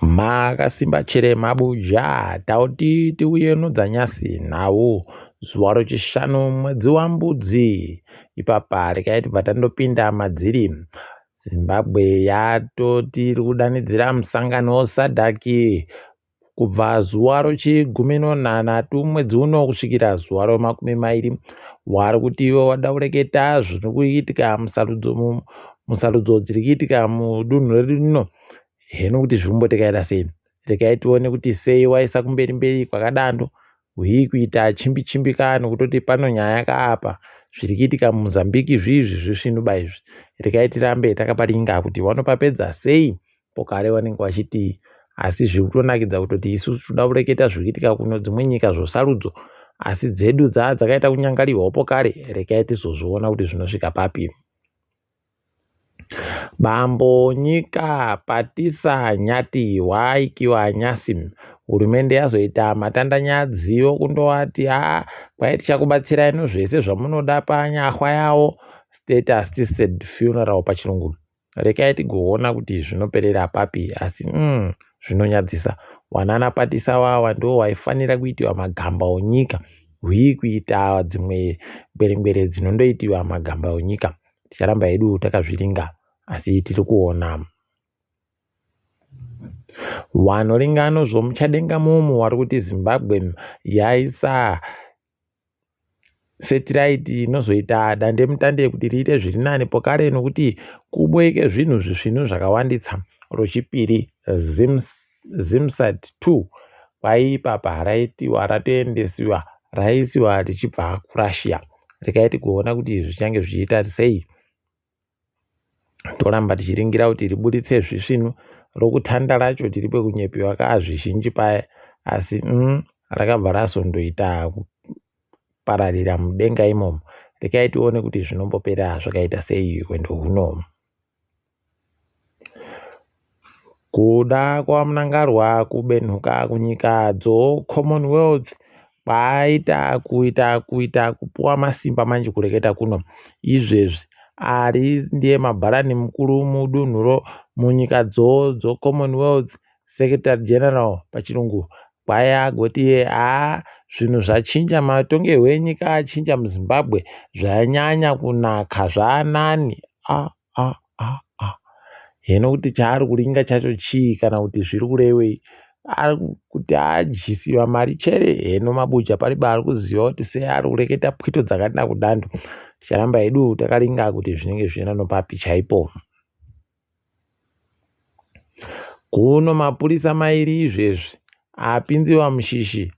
Makasimba chere mabuja tauti tiuye dzanyasi nhau zuwa rechishanu mwedzi waMbudzi ipapa rikaiti patandopinda madziri Zimbabwe yatoti iri kudanidzira musangano weSADC kubva zuwa rechi13 mwedzi uno kusvikira zuwa re20 wari kuti iwo wada kureketa zviri kuitika musarudzo dziri kuitika mudunhu redu rino. Heno kuti zvinombotekera sei? Rekai tione kuti sei waisa kumberi kwakadando kuita chimbi-chimbika nokutoti pano nyaya kaapa zviri kuitika muMozambique zvizvi zvisvinuba izvi. Rekai tirambe takaparinga kuti vanopapedza sei pokare vanenge vachiti asi zviri kutonakidza kutoti isusu toda kureketa zviri kuitika kuno dzimwe nyika zvosarudzo asi dzedu dzakaita kunyangarirwawo pokare. Rekai tizozviona kuti zvinosvika papi. Bambo nyika Pathisa Nyathi aikiwa nyasi hurumende yazoita matandanyadziwo kundovati kwai tichakubatsirai ino zvese zvamunoda panyahwa yawo state assisted funeral pachirungu. Rekai tigoona kuti zvinoperera papi asi zvinonyadzisa. Wanana Pathisa wawa ndo waifanira kuitiwa magamba onyika kuita dzimwe ngwerengwere dzinondoitiwa magamba onyika. Ticharamba hedu takazviringa asi tiri kuona wanoringano zvomuchadenga mumu wari kuti Zimbabwe yaisa setiraiti inozoita dande mutande kuti riite zviri nane pokare nokuti kuboeke zvinhu zvisvinu zvakawanditsa. Rechipiri Zimsat 2 kwaipapa ratoendesiwa raisiwa richibva kuRussia. Rekai tigoona kuti zvichange zvichiita sei. Toramba tichiringira kuti ribuditse zvisvinu rokutanda racho tiripe kunyepiwa zvizhinji paya asi rakabva razondoita kupararira mudenga imomo. Rekai tione kuti zvinombopera zvakaita sei kwendo huno. Kuda kwamunangarwa kubenhuka kunyika dzoCommonwealth kwaita kuita kupuwa masimba manje kureketa kuno izvezvi ari ndiye mabharani mukuru mudunhuro munyika dzoCommonwealth secretary general pachirungu kwaya agoti zvinhu zvachinja matongerwo enyika achinja muZimbabwe zvanyanya kunaka zvanani. Heno kuti chaari kuringa chacho chii kana kuti zviri kurevei? Ari kuti adyisiwa mari chere. Heno mabuja pariba ari kuziva kuti sei ari kureketa pwito dzakadina kudando. Ticharamba hedu takaringa kuti zvinenge zvienda nopapi chaipo. Kuno mapurisa mairi izvezvi apinziwa mushishi.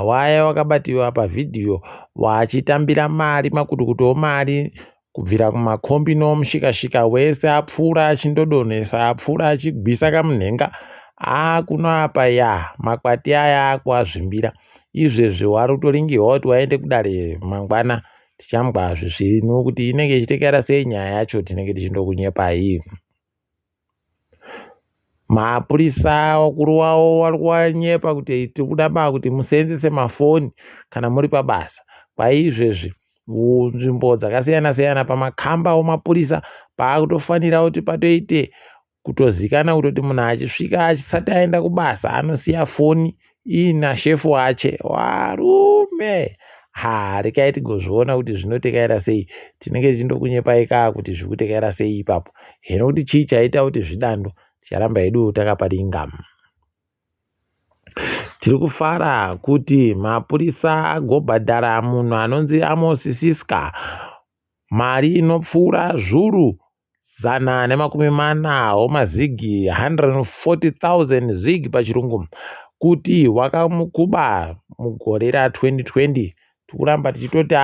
Waya wakabatiwa pavhidhiyo wachitambira mari makutukuto mari kubvira kumakombi nomushikashika wese apfuura achindodonhesa apfuura achigwisa kamunhenga kuno apa makwati aya akuazvimbira. Izvezvi wari kutoringirwa kuti waende kudare mangwana tichambwa zvisvinu kuti inenge ichitekera sei nyaya yacho tinenge tichindokunyepai. Mapurisa wakuru wawo wari kuwanyepa kuti tikuda kuti museenzese mafoni kana muri pabasa. Paizvezvi nzvimbo dzakasiyana-siyana pamakamba omapurisa paakutofanira kuti patoite kutozikana kutoti munhu achisvika achisati aenda kubasa anosiya foni ina shefu wache warume. Rekai tigozviona kuti zvinotekaira sei. Tinenge tichindokunyepai kuti zviri kutekaira sei ipapo. Heno kuti chii chaita kuti zvidando ticharamba hedu takaparinga. Tiri kufara kuti mapurisa agobhadhara munhu anonzi Amos Siska mari inopfuura zviuru 140 maZiG 140,000 ZiG pachirungu kuti wakamukuba mugore ra2020. Tikuramba tichitoti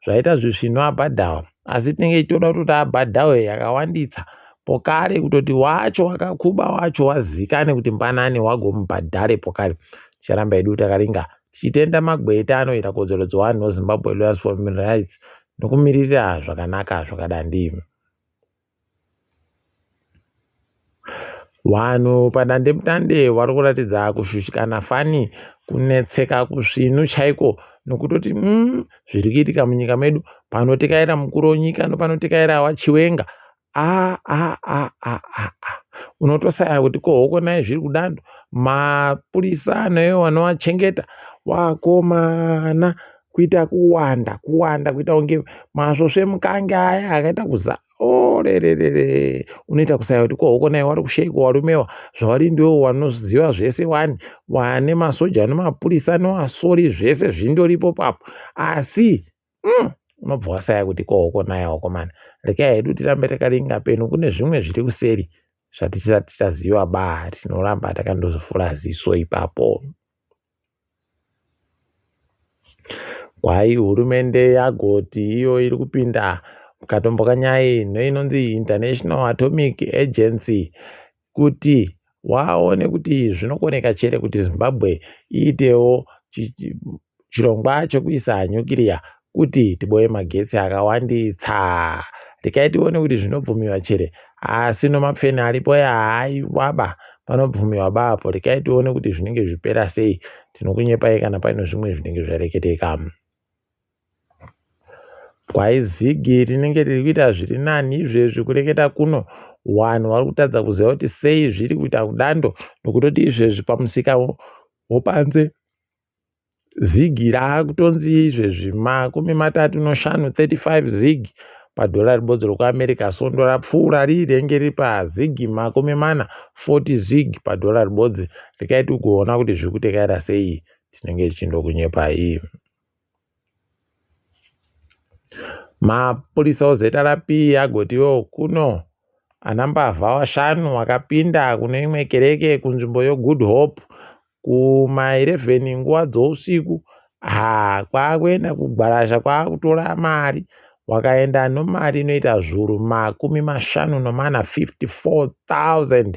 zvaita zvisvinu abhadhawa asi tinenge tichitoda kutoti abhadhawe yakawanditsa pokare kutoti wacho wakakuba wacho wazikane kuti mbanani wagomubhadhare pokare. Ticharamba hedu takaringa tichitenda magweta anoita kodzero dzevanhu weZimbabwe Lawyers for Human Rights nokumirira zvakanaka zvakadandi. Vanhu padande mutande vari kuratidza kushushikana fani kunetseka kusvinu chaiko nokutoti zviri kuitika munyika medu panotekaira mukuru wenyika nopanotekera waChiwenga. unotosaya kuti kohoko naye zviri kudando mapurisa anoyo anovachengeta wakomana kuita kuwanda kuita kunge masvosve mukange aya akaita kuza rererere unoita kusaya kuti kohoko naye wari kushaikwa warumewa zvauri ndiwo wanoziva zvese wane masoja nemapurisa nevasori zvese zvindoripo papo asi unobva wasaya kuti kohoko naye wakomana rekai hedu tirambe takaringa peno kune zvimwe zviri kuseri zvatisati taziva tinoramba takandozvhura ziso ipapo. Kwai hurumende yagoti iyo iri kupinda mukatombo kanyai inonzi International Atomic Agency kuti waone kuti zvinokoneka chere kuti Zimbabwe iitewo chirongwa chokuisa nyukiria kuti tiboye magetsi akawanditsa. Rekai tione kuti zvinobvumiwa chere asi nomapfeni aripo haiwaba panobvumiwa bapo. Rekai tione kuti zvinenge zvipera sei. Tinokunyepai kana paino zvimwe zvinenge zvareketeka. Kwai ZiG rinenge riri kuita zviri nani izvezvi kureketa kuno vanhu vari kutadza kuziva kuti sei zviri kuita kudando nokutoti izvezvi pamusika wopanze ZiG raakutonzi izvezvi 35 35 ZiG padhora ribodzi rokuAmerica. Sondo rapfuura rirenge riri paZiG 40 ZiG padhora ribodzi. Rekai tigoona kuti zviri kutekaira sei. Tinenge tichindokunyepai. Mapurisa ZRP agotiwo kuno anambavha 5 wakapinda kune imwe kereke kunzvimbo yoGood Hope kuma 11 nguva dzousiku. Kwakuenda kugwarasha kwakutora mari wakaenda nomari inoita zviuru 54,000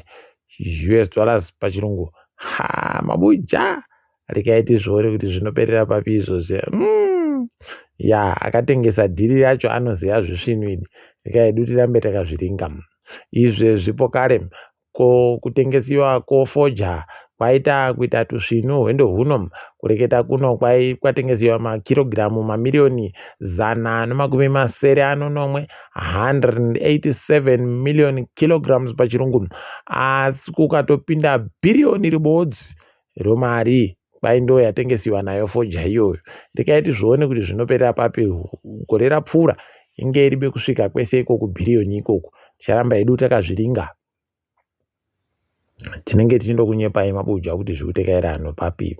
US dollars pachirungu. Mabuja rekai tizvione kuti zvinoperera papi izvozvi. Akatengesa dhiri racho anoziva zvisvinwidi. Rekai hedu tirambe takazviringa. Izvezvi pokare kutengesiwa kofoja kwaita kuita tusvinu hwendo huno kureketa kuno kwatengesiwa makirogiramu mamirioni 190 187 million kilograms pachirungu. Asi kukatopinda bhirioni ribodzi romari ndo yatengesiwa nayo foja iyoyo. Rekai tizvione kuti zvinoperera papi. Gore rapfuura inge iribe kusvika kwese ikoko bhirioni ikoko. Ticharamba hedu takazviringa. Tinenge tichindokunyepai mabuja kuti zviri kutekaira ano papi.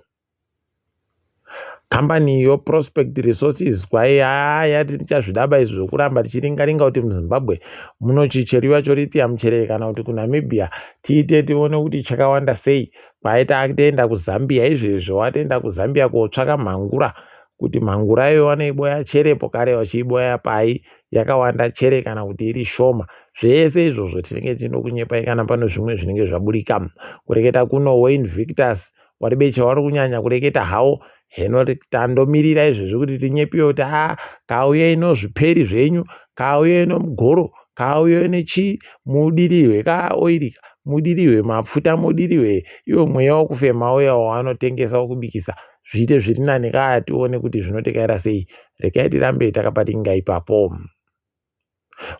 Kambani yoProspect Resources kwai yati tichazvidaba izvo zvokuramba tichiringa kuti muZimbabwe munochicheriwa choritium chere kana kuti kuNamibia tiite tione kuti chakawanda sei. Kwaita tienda kuZambia izvezvo watoenda kuZambia kotsvaka mhangura kuti mhangura iyo wanoiboya cherepo kare wachiiboya pai yakawanda chere kana kuti iri shoma. Zvese izvozvo tinenge tinokunyepai kana pano zvimwe zvinenge zvaburika. Kureketa kuno Wayne Victus waribecha wari kunyanya kureketa hawo. Heno tandomirira izvezvi kuti tinyepiwe kuti kauye ino zviperi zvenyu, kauye ino mugoro, kauye nechi mudiriwe oirika, mudiriwe mapfuta, mudiriwe iwo mweya wokufema uya waanotengesa wokubikisa. Zviite zviri nani tione kuti zvinotekaira sei. Rekai tirambe takaparinga ipapo.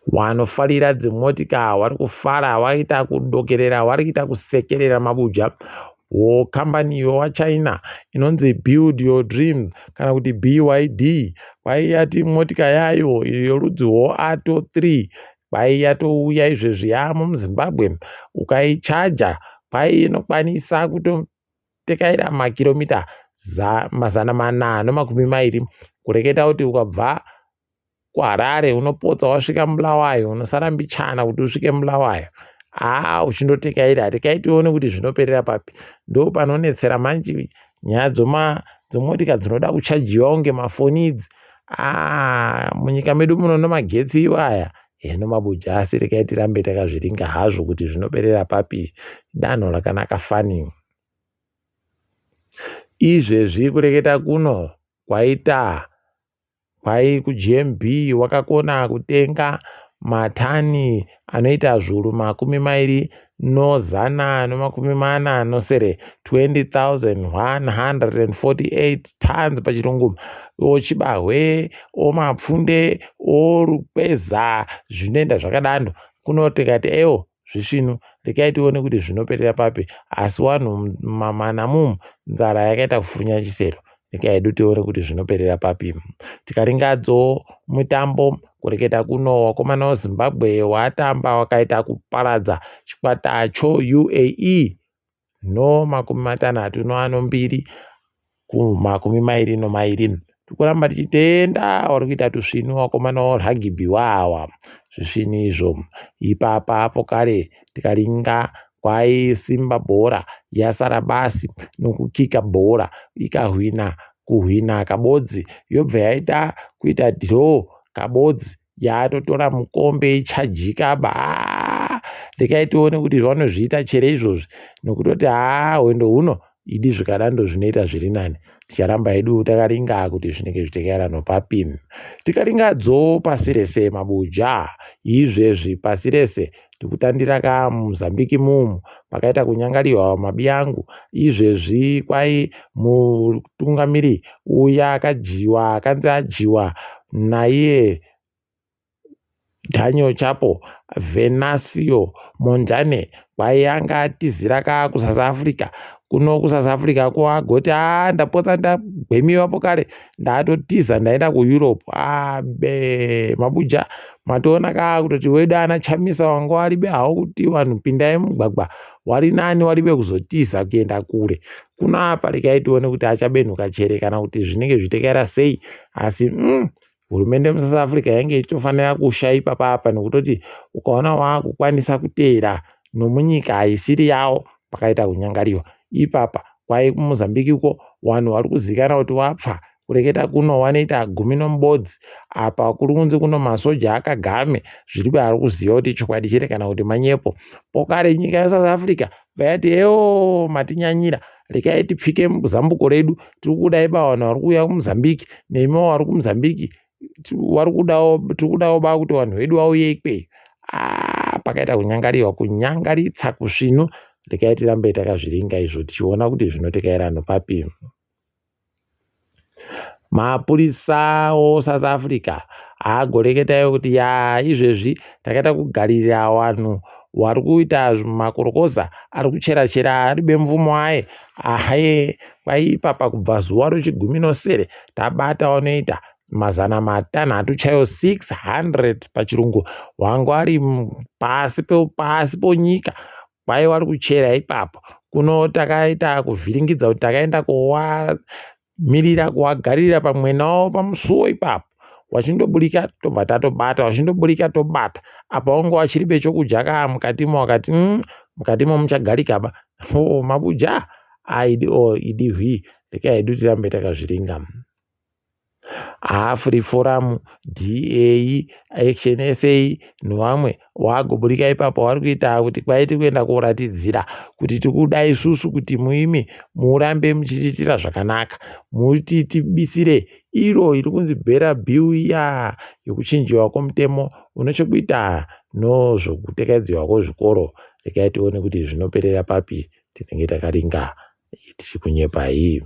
Wanofarira dzimotika wari kufara waita kudokerera wari kuita kusekerera mabuja. Kambani waChina inonzi Build Your Dream kana kuti BYD yati motika yayo yorudzi Ato 3 yatouya izvezvi yamo muZimbabwe. Ukaichaja inokwanisa kutotekaira makiromita 420 kureketa kuti ukabva kuHarare unopotsa wasvika Bulawayo unosara mbichana kuti usvike Bulawayo. Uchindotekaira. Rekai tione kuti zvinoperera papi. Ndo panonetsera manji nyaya dzomotika dzinoda kuchajiwa kunge mafoni idzi. Munyika medu muno nemagetsi iwaya. Heno mabuja asi rekai tirambe takazviringa hazvo kuti zvinoperera papi. Danho rakanaka fani. Izvezvi kureketa kuno kwai kuGMB wakakona kutenga matani anoita zviuru 240 20,148 tons pachirungu. Ochibahwe, omapfunde, orukweza zvinoenda zvakadando. Kuno tikati zvisvinu rekai tione kuti zvinoperera papi. Asi wanhu manamumu nzara yakaita kufunya chisero, rekai tione kuti zvinoperera papi. Tikaringadzowo mutambo kureketa kuno wakomana weZimbabwe watamba wakaita kuparadza chikwatacho UAE no 32 ku22. Tikuramba tichitenda warikuita tusvinu wakomana werugby wawa zvisvinu izvo. Ipapa apo kare tikaringa kwaisimba bhora yasara basi nokukika bhora kuhwina kabodzi yobva yaita kuita draw kabodzi yatotora mukombe ichajika rekai tione kuti vanozviita chere izvozvi nokutoti hwendo huno idi zvikadando zvinoita zviri nani. Ticharamba hedu takaringa kuti zvinenge zvitekera nopapi. Tikaringadzo pasi rese mabuja izvezvi pasi rese tikutandira kaMozambique mumu pakaita kunyangariwa mabiyangu izvezvi kwai mutungamiri uya akanzi ajiwa naiye Daniel Chapo Venasio Mondlane kwaianga atizira kuSouth Africa. Kuno kuSouth Africa kwagoti ndapotsa ndagwemiwapo kare ndatotiza ndaenda kuEurope. Mabuja matoona kutoti wedu ana Chamisa wanga waribe hawo kuti vanhu pindai mugwagwa wari nani waribe kuzotiza kuenda kure. Kuno apa rekai tione kuti achabenhuka chere kana kuti zvinenge zvitekera sei. Asi hurumende muSouth Africa yange ichitofanira kushaipa papa nokutoti ukaona wakukwanisa kuteera nomunyika haisiri yawo pakaita kunyangariwa. Ipapa kwai kuMozambique uko vanhu vari kuzikana kuti wapfa kureketa kuno wanoita 10 apa kuri kunzi kuno masoja akagame zviripo ari kuziva kuti chokwadi chere kana kuti manyepo. Pokare nyika yeSouth Africa vayati matinyanyira rekai tipfike zambuko redu tiri kudai vanhu vari kuuya kuMozambique nemiwo vari kuMozambique tirikudawo kuti vanhu vedu vauye ikweyo. Pakaita kunyangaritsa kusvinu. Rekai tirambe takazviringa izvo tichiona kuti zvinotekera nopapi. Mapurisa oSouth Africa agoreketayo kuti izvezvi takaita kugarira vanhu vari kuita makorokoza ari kucherachera aribe mvumo aye kwai ipapa kubva zuva rechi19 tabata wanoita 600 chaiwo 600 pachirungu wanga ari pasi ponyika kwai vari kuchera ipapo. Kuno takaita kuvhiringidza kuti takaenda kuwamirira kuwagarira pamwe nawo pamusuwo ipapo. Wachindoburika tobva tatobata, wachindoburika tobata. Apa wanga wachiribe chokudya mukatimo wakati mukatimo muchagarikaba. Mabuja idi hwi rekai hedu tirambe takazviringa. Free Forum, DA, Action SA nevamwe wagoburika ipapo vari kuita kuti kwaiti kuenda kuratidzira kuti tikudai isusu kuti muimi murambe muchitiitira zvakanaka, mutitibisire iro iri kunzi bhera bill iya yokuchinjiwa kwomutemo unochokuita nozvokutekedzwa kwezvikoro. Rekai tione kuti zvinoperera papi. Tinenge takaringa tichi kunyepa iyi.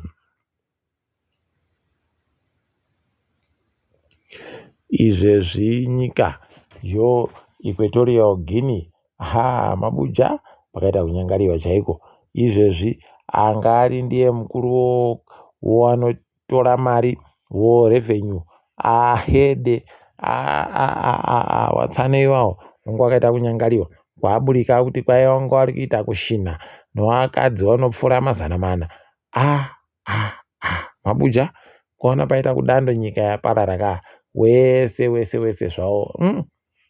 Izvezvi nyika Equatorial Guinea mabuja pakaita kunyangariwa chaiko. Izvezvi anga ari ndiye mukuru wanotora mari revenue ahede watsanei wawo wanga wakaita kunyangariwa kwaburika kuti kwai wanga vari kuita kushina nevakadzi vanopfuura 400. Mabuja kuona paita kudando nyika yaparara wese zvawo.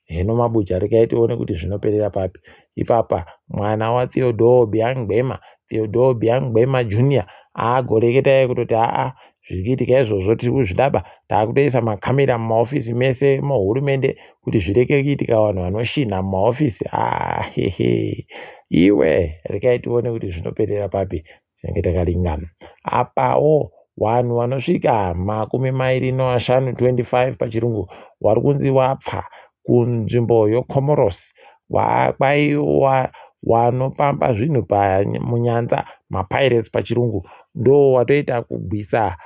Hino mabuja rekai tione kuti zvinoperera papi. Ipapa mwana waTheodore Biangwema Junior agoreketa kutoti zvirikuitika izvozvo tiri kuzvidaba, takutoisa makamera mumaofisi mese muhurumende kuti zvireke kuitika vanhu vanoshina mumaofisi. Iwe rekai tione kuti zvinoperera papi. Tinenge takaringa apawo vanhu vanosvika 25 pachirungu vari kunzi wapfa kunzvimbo yoComoros. Kwaiwa wanopamba zvinhu munyanza mapirates pachirungu ndo watoita kugwisa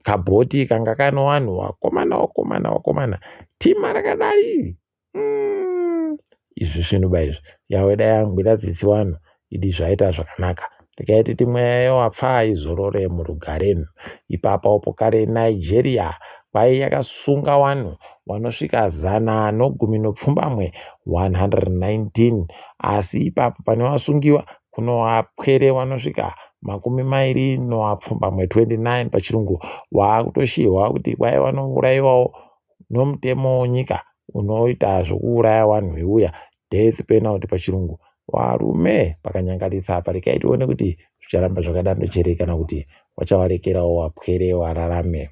kabhoti kanga kano vanhu wakomana tima rakadai izvi zvinhu izvi yaweda yangwira dzitsiwano idi zvaita zvakanaka tikaiti timweyo wapfa izorore murugare ipapa kare Nigeria kwai yakasunga vanhu vanosvika 119 119 asi ipapo pane vasungiwa kuno vapwere vanosvika 29 pachirungu vakutoshirwa kuti kwai vanourayiwawo nomutemo wenyika unoita zvokuuraya vanhu veuya death penalty pachirungu. Varume pakanyangaritsa apa rekai tione kuti zvicharamba zvakadanocherei kana kuti vachavarekerawo vapwere vararame.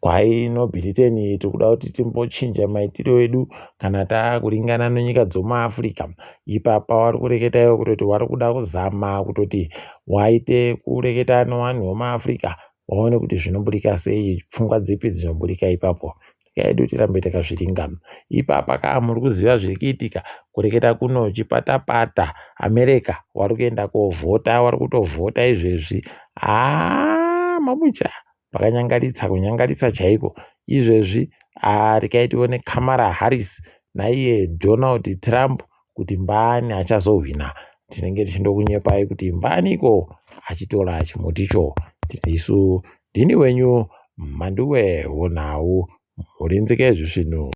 Kwaino bulletin tiri kuda kuti timbochinja maitiro edu kana taakuringana nenyika dzomuAfrica. Ipapa vari kureketa ivo kutoti vari kuda kuzama kutoti waite kureketa nevanhu vomuAfrica vaone kuti zvinoburika sei, pfungwa dzipi dzinoburika ipapo. Edu tirambe takazviringa. Ipapa muri kuziva zviri kuitika kureketa kuno chipata-pata America vari kuenda kovhota, vari kutovhota izvezvi. Mabucha kunyangaritsa chaiko izvezvi. Rekai tione Kamala Harris naiye Donald Trump kuti mbani achazohwina. Tinenge tichindokunyepai kuti mbaniko achitora chimuticho. Isu ndini wenyu Mhanduwe Wenhau. Murinzike zvinhu.